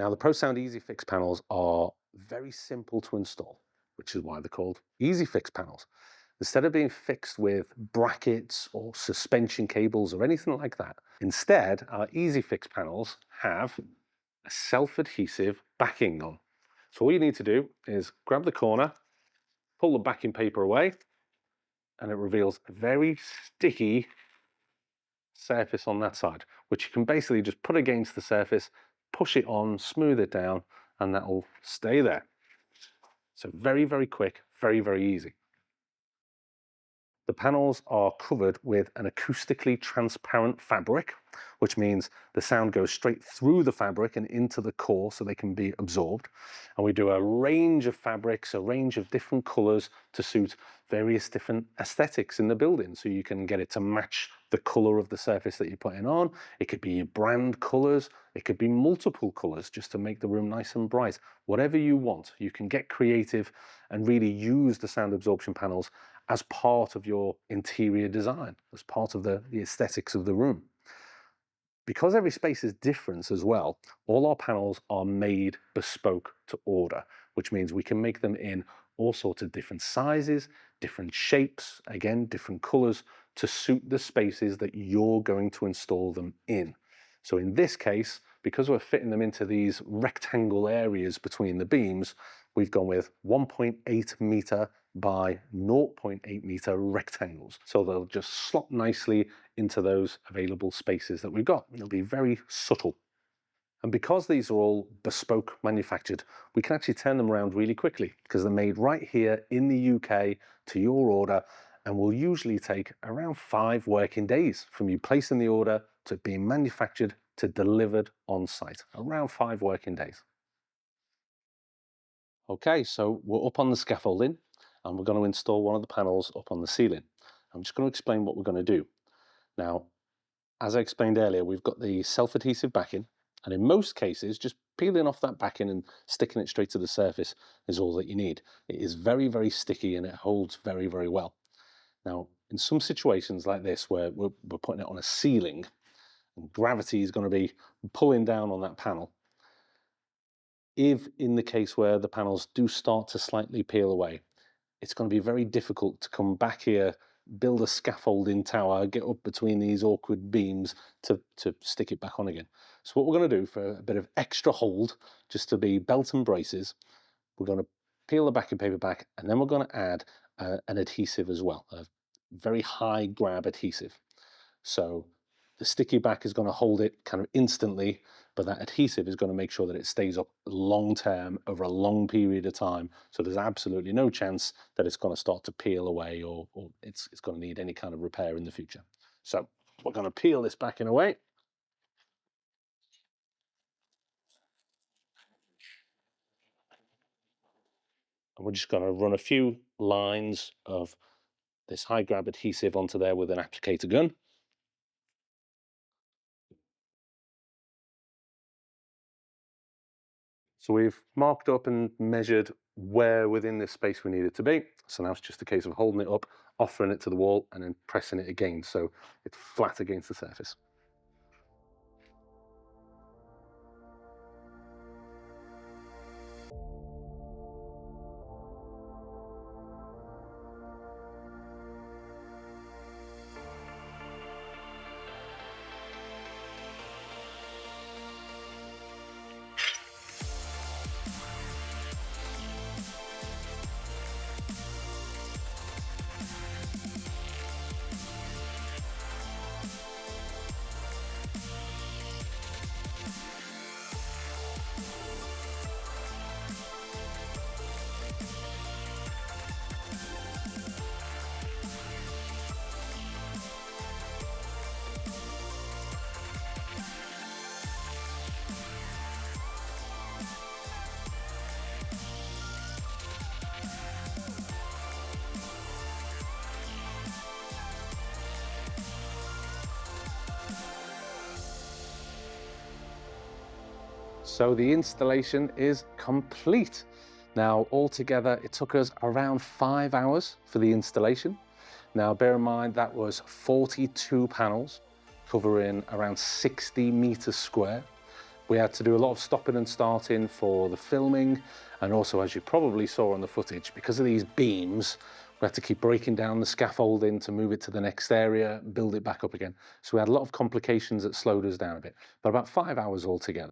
Now, the ProSound Easy-Fix panels are very simple to install, which is why they're called Easy-Fix panels. Instead of being fixed with brackets or suspension cables or anything like that, instead, our Easy-Fix panels have a self-adhesive backing on. So all you need to do is grab the corner, pull the backing paper away, and it reveals a very sticky surface on that side, which you can basically just put against the surface, push it on, smooth it down, and that will stay there. So very, very quick, very, very easy. The panels are covered with an acoustically transparent fabric, which means the sound goes straight through the fabric and into the core so they can be absorbed. And we do a range of fabrics, a range of different colors to suit various different aesthetics in the building. So you can get it to match the color of the surface that you're putting on. It could be your brand colors. It could be multiple colors just to make the room nice and bright. Whatever you want, you can get creative and really use the sound absorption panels as part of your interior design, as part of the aesthetics of the room. Because every space is different as well, all our panels are made bespoke to order, which means we can make them in all sorts of different sizes, different shapes, again, different colors to suit the spaces that you're going to install them in. So in this case, because we're fitting them into these rectangle areas between the beams, we've gone with 1.8 meter by 0.8 meter rectangles. So they'll just slot nicely into those available spaces that we've got. It'll be very subtle. And because these are all bespoke manufactured, we can actually turn them around really quickly because they're made right here in the UK to your order and will usually take around 5 working days from you placing the order to being manufactured to delivered on site, around 5 working days. Okay, so we're up on the scaffolding and we're going to install one of the panels up on the ceiling. I'm just going to explain what we're going to do. Now, as I explained earlier, we've got the self-adhesive backing, and in most cases, just peeling off that backing and sticking it straight to the surface is all that you need. It is very, very sticky and it holds very, very well. Now, in some situations like this, where we're putting it on a ceiling, and gravity is going to be pulling down on that panel, if in the case where the panels do start to slightly peel away, it's going to be very difficult to come back here, build a scaffolding tower, get up between these awkward beams to stick it back on again. So what we're going to do for a bit of extra hold, just to be belt and braces, we're going to peel the backing paper back, and then we're going to add an adhesive as well, a very high grab adhesive. So the sticky back is going to hold it kind of instantly, but that adhesive is going to make sure that it stays up long term over a long period of time. So there's absolutely no chance that it's going to start to peel away or it's going to need any kind of repair in the future. So we're going to peel this backing away. And we're just going to run a few lines of this high grab adhesive onto there with an applicator gun. So we've marked up and measured where within this space we need it to be. So now it's just a case of holding it up, offering it to the wall, and then pressing it again so it's flat against the surface. So the installation is complete. Now, altogether, it took us around 5 hours for the installation. Now, bear in mind, that was 42 panels covering around 60 meters square. We had to do a lot of stopping and starting for the filming, and also, as you probably saw on the footage, because of these beams, we had to keep breaking down the scaffolding to move it to the next area, build it back up again. So we had a lot of complications that slowed us down a bit, but about 5 hours altogether.